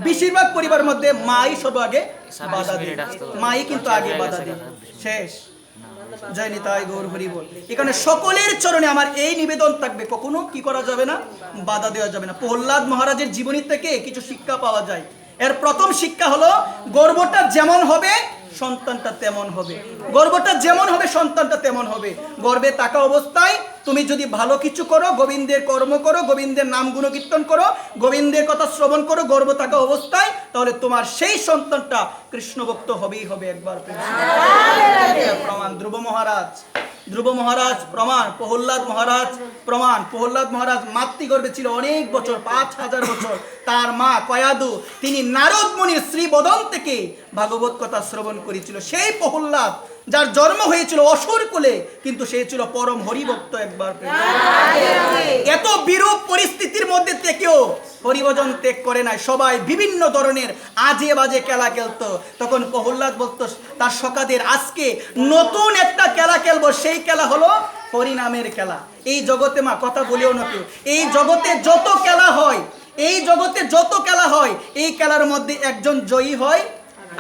বেশিরভাগ পরিবারের মধ্যে মাই সর্বাগে বাধা দেয়, মাই কিন্তু আগে বাধা দেয়। শেষ। জয় নিতাই গৌর হরি বল। এখানে সকলের চরণে আমার এই নিবেদন থাকবে, কখনো কি করা যাবে না, বাধা দেওয়া যাবে না। প্রহ্লাদ মহারাজের জীবনী থেকে কিছু শিক্ষা পাওয়া যায়। এর প্রথম শিক্ষা হলো, গর্বটা যেমন হবে সন্তানটা তেমন হবে। গর্বটা যেমন হবে সন্তানটা তেমন হবে। গর্বে থাকা অবস্থায় তুমি যদি ভালো কিছু করো, গোবিন্দের কর্ম করো, গোবিন্দের নাম গুণকীর্তন করো, গোবিন্দের কথা শ্রবণ করো গর্ব থাকা অবস্থায়, তাহলে তোমার সেই সন্তানটা কৃষ্ণ ভক্ত হবেই হবে। একবার প্রমাণ ধ্রুব মহারাজ প্রমাণ, প্রহ্লাদ মহারাজ প্রমাণ। প্রহ্লাদ মহারাজ মাতৃগর্ভে ছিল অনেক বছর, 5000 বছর। তার মা কয়াদু, তিনি নারদ মুনির শ্রীবদন থেকে ভাগবত কথা শ্রবণ করেছিল। সেই প্রহ্লাদ, যার জন্ম হয়েছিল অসুর কুলে, কিন্তু সে ছিল পরম হরিভক্ত। একবার এত বিরূপ পরিস্থিতির মধ্যে থেকেও হরিভজন ত্যাগ করে নাই। সবাই বিভিন্ন ধরনের আজে বাজে খেলা খেলতো। তখন প্রহ্লাদ বলতো তার সখাদের, আজকে নতুন একটা খেলা খেলবো। সেই খেলা হলো হরিনামের খেলা। এই জগতে মা কথা বলেও না কেউ, এই জগতে যত খেলা হয়, এই জগতে যত খেলা হয়, এই খেলার মধ্যে একজন জয়ী হয়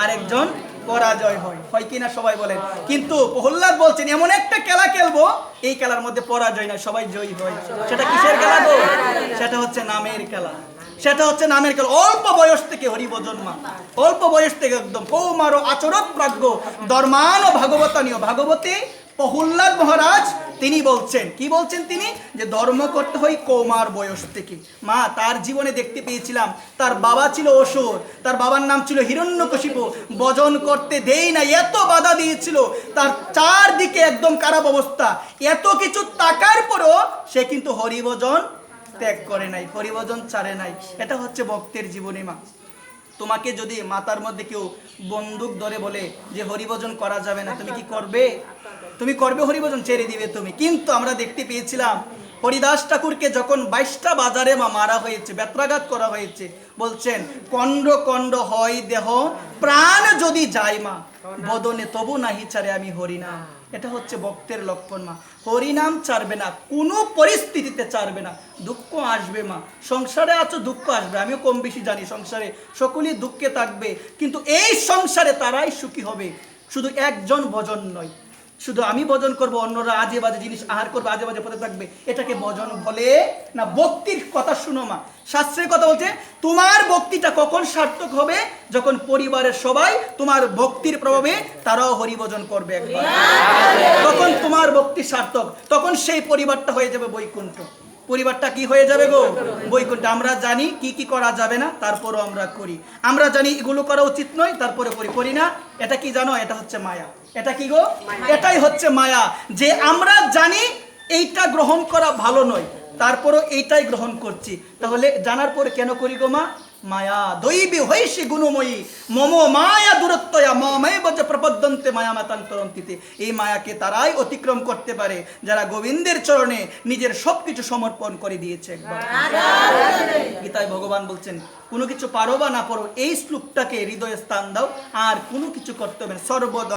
আর একজন পরাজয় হয়, হয় কিনা সবাই বলেন। কিন্তু প্রহ্লাদ বলছেন এমন একটা খেলা খেলবো, এই খেলার মধ্যে পরাজয় না, সবাই জয়ী হয়। সেটা কিসের খেলা গো? সেটা হচ্ছে নামের খেলা। সেটা হচ্ছে নামের খেলা। অল্প বয়স থেকে হরিভজন মা, অল্প বয়স থেকে একদম কৌমার আচরণ প্রাজ্ঞ ধর্মান ও ভাগবতানীয় ভাগবতী প্রহ্লাদ মহারাজ তিনি বলছেন, কি বলছেন তিনি, যে ধর্ম করতে হয় কৌমার বয়স থেকে। মা তার জীবনে দেখতে পেয়েছিলাম, তার বাবা ছিল অসুর, তার বাবার নাম ছিল হিরণ্যকশিপু, ভজন করতে দেই না, এত বাধা দিয়েছিল, তার চারদিকে একদম খারাপ অবস্থা। এত কিছু টাকার পরও সে কিন্তু হরিভজন ত্যাগ করে নাই, হরিভজন ছাড়ে নাই। এটা হচ্ছে ভক্তের জীবনে মা। তোমাকে যদি মাথার মধ্যে কেউ বন্দুক ধরে বলে যে হরিভজন করা যাবে না, তুমি কি করবে? তুমি করবে? হরিভজন ছেড়ে দিবে তুমি। কিন্তু আমরা দেখতে পেয়েছিলাম হরিদাস ঠাকুরকে যখন 22টা বাজারে মারা হয়েছে, বেত্রাঘাত করা হয়েছে, বলছেন কণ্ড কণ্ড হয় দেহ, প্রাণ যদি যায় মা, বদনে তবু নাহি ছাড়ে আমি হরিনাম। এটা হচ্ছে ভক্তের লক্ষণ মা। হরিনাম ছাড়বে না, কোনো পরিস্থিতিতে ছাড়বে না। দুঃখ আসবে মা, সংসারে আছো, দুঃখ আসবে, আমিও কম বেশি জানি। সংসারে সকলেই দুঃখে থাকবে, কিন্তু এই সংসারে তারাই সুখী হবে। শুধু একজন ভজন নয়, শুধু আমি ভজন করব, অন্যরা আজে বাজে জিনিস আহার করবে, আজে বাজে পথে থাকবে, এটাকে ভজন বলে না। ভক্তির কথা শুনো মা, শাস্ত্রের কথা বলছে তোমার ভক্তিটা কখন সার্থক হবে? যখন পরিবারের সবাই তোমার ভক্তির প্রভাবে তারাও হরিভজন করবে একবার, তখন তোমার ভক্তি সার্থক, তখন সেই পরিবারটা হয়ে যাবে বৈকুণ্ঠ। পরিবারটা কি হয়ে যাবে গো? বৈকুণ্ঠ। আমরা জানি কি কি করা যাবে না, তারপরও আমরা করি। আমরা জানি এগুলো করা উচিত নয়, তারপরে করি না। এটা কি জানো? এটা হচ্ছে মায়া। এটা কি গো? এটাই হচ্ছে মায়া, যে আমরা জানি এইটা গ্রহণ করা ভালো নয়, তারপরও এইটাই গ্রহণ করছি। তাহলে জানার পরে কেন করি গো মা? মায়া দৈবী হইসি গুণময়ী মম মায়া দূরত্বয়া মমে বজ প্রপদ্যন্তে মায়া মাতান্তরন্তিতে। এই মায়াকে তারাই অতিক্রম করতে পারে যারা গোবিন্দের চরণে নিজের সবকিছু সমর্পণ করে দিয়েছে। একবার গীতায় ভগবান বলছেন, কোনো কিছু পারো বা না পারো, এই শ্লোকটাকে হৃদয়ে স্থান দাও, আর কোনো কিছু করতে হবে না। সর্বদা